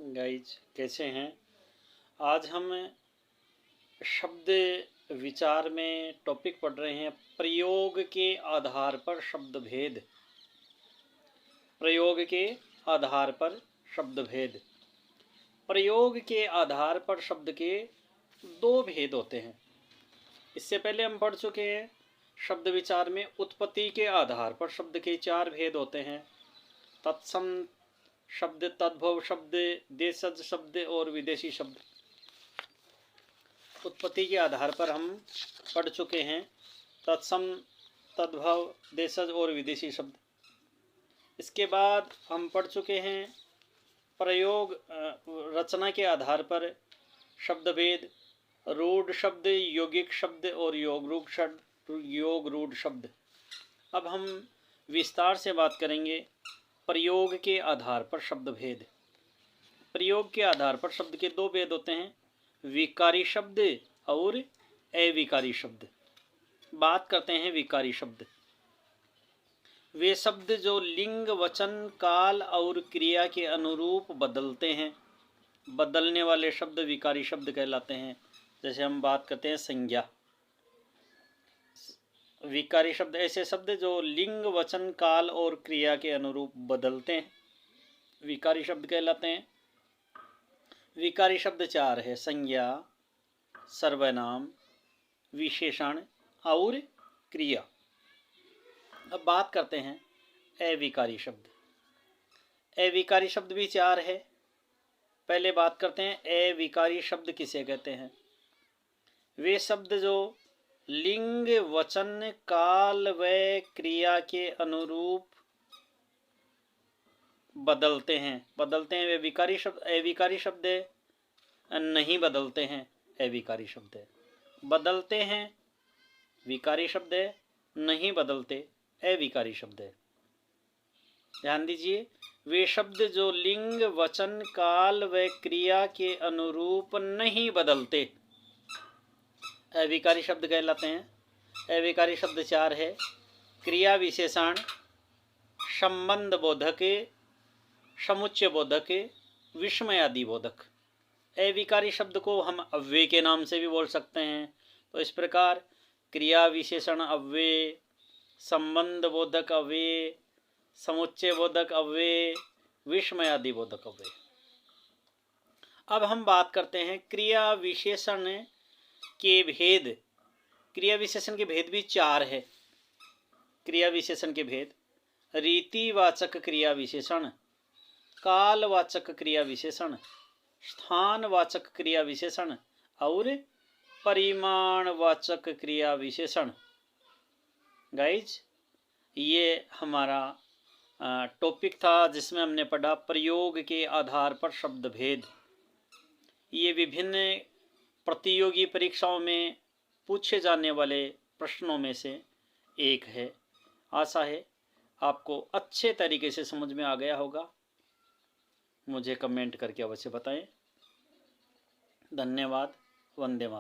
Guys कैसे हैं। आज हम शब्द विचार में टॉपिक पढ़ रहे हैं प्रयोग के आधार पर शब्द भेद। प्रयोग के आधार पर शब्द भेद। प्रयोग के आधार पर शब्द के दो भेद होते हैं। इससे पहले हम पढ़ चुके हैं शब्द विचार में उत्पत्ति के आधार पर शब्द के चार भेद होते हैं। तत्सम शब्द, तद्भव शब्द, देशज शब्द और विदेशी शब्द। उत्पत्ति के आधार पर हम पढ़ चुके हैं तत्सम, तद्भव, देशज और विदेशी शब्द। इसके बाद हम पढ़ चुके हैं प्रयोग रचना के आधार पर शब्द भेद, रूढ़ शब्द, यौगिक शब्द और योग रूढ़ शब्द। अब हम विस्तार से बात करेंगे प्रयोग के आधार पर शब्द भेद। प्रयोग के आधार पर शब्द के दो भेद होते हैं, विकारी शब्द और अविकारी शब्द। बात करते हैं विकारी शब्द। वे शब्द जो लिंग, वचन, काल और क्रिया के अनुरूप बदलते हैं। बदलने वाले शब्द विकारी शब्द कहलाते हैं। जैसे हम बात करते हैं संज्ञा। विकारी शब्द ऐसे शब्द जो लिंग, वचन, काल और क्रिया के अनुरूप बदलते हैं, विकारी शब्द कहलाते हैं। विकारी शब्द चार है, संज्ञा, सर्वनाम, विशेषण और क्रिया। अब बात करते हैं अविकारी शब्द। अविकारी शब्द भी चार है। पहले बात करते हैं अविकारी शब्द किसे कहते हैं। वे शब्द जो लिंग, वचन, काल व क्रिया के अनुरूप बदलते हैं वे विकारी शब्द। अविकारी शब्द नहीं बदलते हैं, अविकारी शब्द बदलते हैं। विकारी शब्द नहीं बदलते, अविकारी शब्द। ध्यान दीजिए, वे शब्द जो लिंग, वचन, काल व क्रिया के अनुरूप नहीं बदलते, अविकारी शब्द कहलाते हैं। अविकारी शब्द चार है, क्रिया विशेषण, संबंध बोधक, समुच्चय बोधक, विस्मयादि बोधक। अविकारी शब्द को हम अव्यय के नाम से भी बोल सकते हैं। तो इस प्रकार क्रिया विशेषण अव्यय, संबंध बोधक अव्यय, समुच्चय बोधक अव्यय, विस्मयादि बोधक अव्यय। अब हम बात करते हैं क्रिया विशेषण के भेद। क्रिया विशेषण के भेद भी चार है। क्रिया विशेषण के भेद, रीतिवाचक क्रिया विशेषण, कालवाचक क्रिया विशेषण, स्थानवाचक क्रिया विशेषण और परिमाणवाचक क्रिया विशेषण। गाइज, ये हमारा टॉपिक था जिसमें हमने पढ़ा प्रयोग के आधार पर शब्द भेद। ये विभिन्न प्रतियोगी परीक्षाओं में पूछे जाने वाले प्रश्नों में से एक है। आशा है आपको अच्छे तरीके से समझ में आ गया होगा। मुझे कमेंट करके अवश्य बताएं। धन्यवाद। वंदे मातरम।